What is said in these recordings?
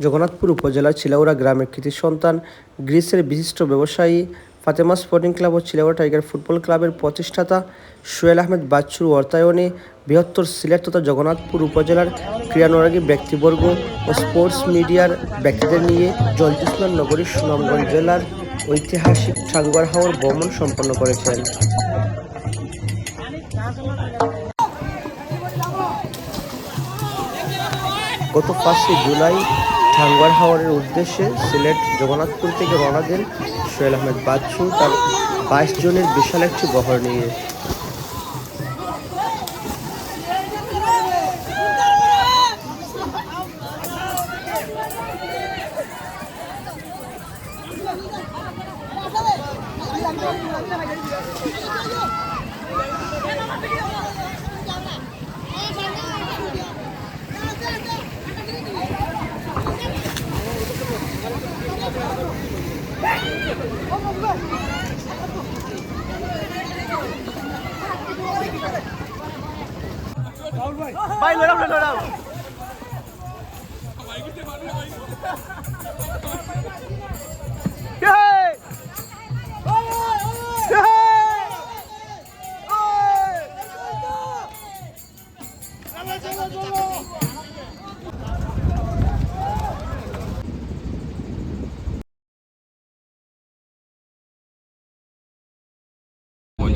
জগন্নাথপুর উপজেলার চিলাউড়া গ্রামের কৃতি সন্তান গ্রিসের বিশিষ্ট ব্যবসায়ী ফাতেমা স্পোর্টিং ক্লাব ও চিলাউড়া টাইগার ফুটবল ক্লাবের প্রতিষ্ঠাতা সোহেল আহমেদ বাচ্চুর অর্থায়নে বৃহত্তর সিলেট তথা জগন্নাথপুর উপজেলার ক্রীড়ানুরাগী ব্যক্তিবর্গ ও স্পোর্টস মিডিয়ার ব্যক্তিদের নিয়ে জলদুসমান নগরীর সুনামগঞ্জ জেলার ঐতিহাসিক টাঙ্গুয়ার হাওর ভ্রমণ সম্পন্ন করেছেন। গত 5 জুলাই টাঙ্গুয়ার হাওরের উদ্দেশ্যে সিলেট জগন্নাথপুর থেকে রওনা দেন সোহেল আহমেদ বাচ্চু তার 22 জনের বিশাল একটি বহর নিয়ে।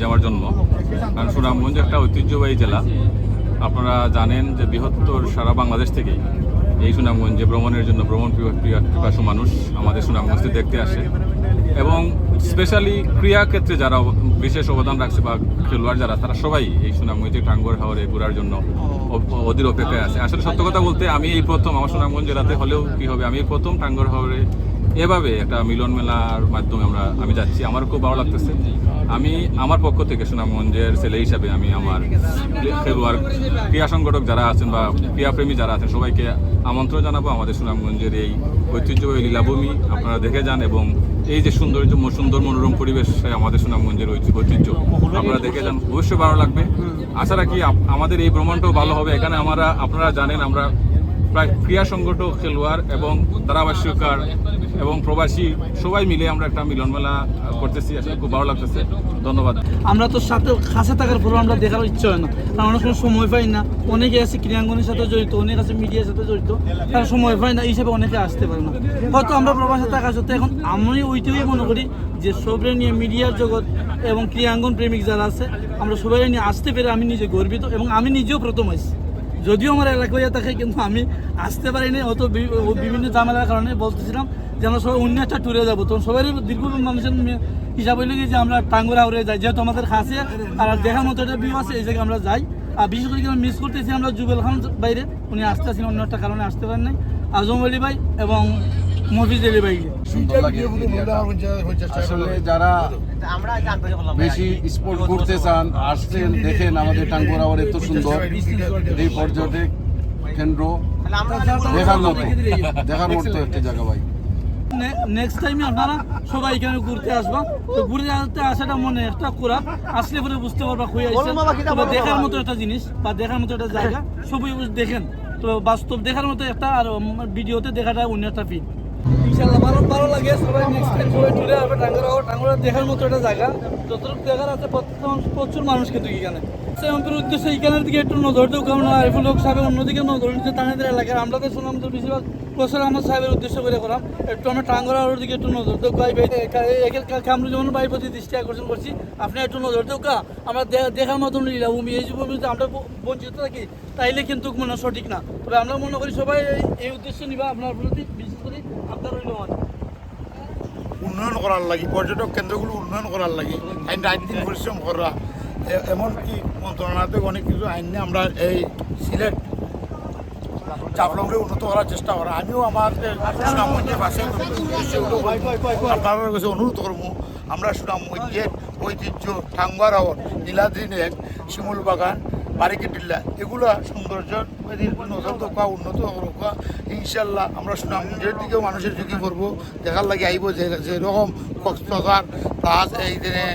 আমার জন্ম, কারণ সুনামগঞ্জ একটা ঐতিহ্যবাহী জেলা। আপনারা জানেন যে বৃহত্তর সারা বাংলাদেশ থেকেই এই সুনামগঞ্জে ভ্রমণের জন্য ভ্রমণ পিপাসু মানুষ আমাদের সুনামগঞ্জে দেখতে আসে, এবং স্পেশালি ক্রীড়া ক্ষেত্রে যারা বিশেষ অবদান রাখছে বা খেলোয়াড় যারা, তারা সবাই এই সুনামগঞ্জে টাঙ্গুয়ার হাওরে ঘোরার জন্য অধীর অপেক্ষায় আছে। আসলে সত্য কথা বলতে আমি এই প্রথম, আমার সুনামগঞ্জ জেলাতে হলেও কি হবে, আমি প্রথম টাঙ্গুয়ার হাওরে এভাবে একটা মিলন মেলার মাধ্যমে আমি যাচ্ছি। আমার খুব ভালো লাগতেছে। আমি আমার পক্ষ থেকে সুনামগঞ্জের ছেলে হিসাবে আমি আমার খেলোয়াড় ক্রীড়া সংগঠক যারা আছেন বা ক্রীড়াপ্রেমী যারা আছেন সবাইকে আমন্ত্রণ জানাবো আমাদের সুনামগঞ্জের এই ঐতিহ্যবাহী লীলাভূমি আপনারা দেখে যান, এবং এই যে সুন্দর মনোরম পরিবেশ আমাদের সুনামগঞ্জের ঐতিহ্য আপনারা দেখে যান, অবশ্যই ভালো লাগবে। আশা রাখি আমাদের এই ভ্রমণটাও ভালো হবে। এখানে আপনারা জানেন আমরা প্রায় ক্রীড়া সংগঠক, খেলোয়াড় এবং ধারাভাষ্যকার এবং প্রবাসী সবাই মিলে আমরা একটা মিলন মেলা করতেছি। আসলে খুব ভালো লাগতেছে। ধন্যবাদ। আমরা তো কাছে থাকার পরেও আমরা দেখার ইচ্ছা হয় না, কারণ অনেক সময় পাই না। অনেকে আছে ক্রীড়াঙ্গনের সাথে জড়িত, অনেক আছে মিডিয়ার সাথে জড়িত, তারা সময় পায় না, এই হিসাবে অনেকে আসতে পারে না। হয়তো আমরা প্রবাসে থাকার সত্ত্বে এখন আমি ওইটাই মনে করি যে সবাই নিয়ে মিডিয়ার জগৎ এবং ক্রীড়াঙ্গন প্রেমিক যারা আছে আমরা সবাই নিয়ে আসতে পেরে আমি নিজে গর্বিত, এবং আমি নিজেও প্রথম আসছি। যদিও আমার এলাকায় থাকে, কিন্তু আমি আসতে পারিনি, হয়তো বিভিন্ন ঝামেলার কারণে বলতেছিলাম যে আমরা সবাই অন্য একটা ট্যুরে যাবো। তখন সবাই দীর্ঘ মানুষের হিসাব হইলে যে আমরা টাঙ্গুয়ার হাওরে যাই, যেহেতু আমাদের খাসে আর দেখার মতো একটা ভিউ আছে, এই জায়গায় আমরা যাই। আর বিশেষ করে মিস করতেছি আমরা জুবেল খান বাইরে, উনি আসতে আসেন অন্য একটা কারণে আসতে পারেন নাই, আজম আলী ভাই এবং মফিজ আলী ভাই। আসলে যারা বেশি স্পোর্ট করতে চান আসছেন, দেখেন আমাদের টাঙ্গুয়ার হাওর এত সুন্দর, এই পর্যটক কেন্দ্র দেখার মতো একটা জায়গা ভাই। নেক্সট টাইমে আপনারা সবাই এখানে ঘুরতে আসবা, তো ঘুরতে আসাটা মনে একটা করার আসলে পরে বুঝতে পারবা খুঁজে আসছে দেখার মতো একটা জিনিস বা দেখার মতো একটা জায়গা। সবাই দেখেন, তো বাস্তব দেখার মতো একটা, আর ভিডিওতে দেখাটা অন্য একটা ফিল। ইনশাআল্লাহ ভালো লাগে। সবাই নেক্সট টাইম সবাই ট্যুরে আসবে টাঙ্গুয়ার দেখার মতো একটা জায়গা, যতটুকু দেখার আছে প্রচুর মানুষ কিন্তু এখানে আমাদের উদ্দেশ্যে এখানের দিকে একটু নজর দেবো, কারণ আরিফুল হক সাহেবের অন্যদিকে নজর নিচ্ছে তাদের এলাকার। আমরা তো শুনলাম তো বেশিরভাগ প্রসার আহমদ সাহেবের উদ্দেশ্য করে করাম, একটু আমরা টাঙ্গুয়ার দিকে একটু নজর দেবো। আমরা যেমন ভাই প্রতি দৃষ্টি আকর্ষণ করছি, আপনি একটু নজর দেবো কা আমরা দেখার মতন লীলাভূমি, এই যে আমরা বঞ্চিত থাকি তাইলে কিন্তু মনে সঠিক না। তবে আমরা মনে করি সবাই এই উদ্দেশ্য নিবা, আপনার প্রতি বিশেষ করে আপনার রইল উন্নয়ন করার লাগে, পর্যটক কেন্দ্রগুলো উন্নয়ন করার লাগে আইন রাত দিন পরিশ্রম করা, এমনকি মন্ত্রণালয় অনেক কিছু আইন নিয়ে আমরা এই সিলেট জাফলংকে উন্নত করার চেষ্টা করা। আমিও আমাদের সুনামগঞ্জের পাশে আপনার কাছে অনুরোধ করবো, আমরা সুনামগঞ্জের ঐতিহ্য টাঙ্গুয়ার হাওর, নীলাদ্রিনেক, শিমুল বাগান, বারিকেটিল্লা এগুলো সৌন্দর্য নজর দোকা উন্নত রোকা। ইনশাল্লাহ আমরা সুনামগঞ্জের দিকেও মানুষের ঝুঁকি করবো, দেখার লাগে আইব যেরকম কক্সবাজার প্লাস এই দিনে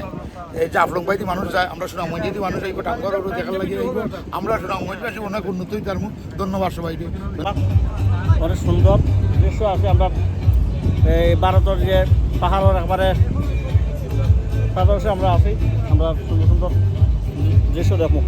জাফলং বাইতে মানুষ যায়, আমরা সুনামগঞ্জের মানুষ আইব টাঙ্গুয়ার হাওর দেখার লাগে আইব। আমরা সুনামগঞ্জবাসী অনেক উন্নত হইতাম। ধন্যবাদ সবাইকে। অনেক সুন্দর দৃশ্য আছে আমরা এই ভারতের যে পাহাড়ের একবারে পাশাপাশি আমরা আছি আমরা সুন্দর সুন্দর দৃশ্য দেখবো।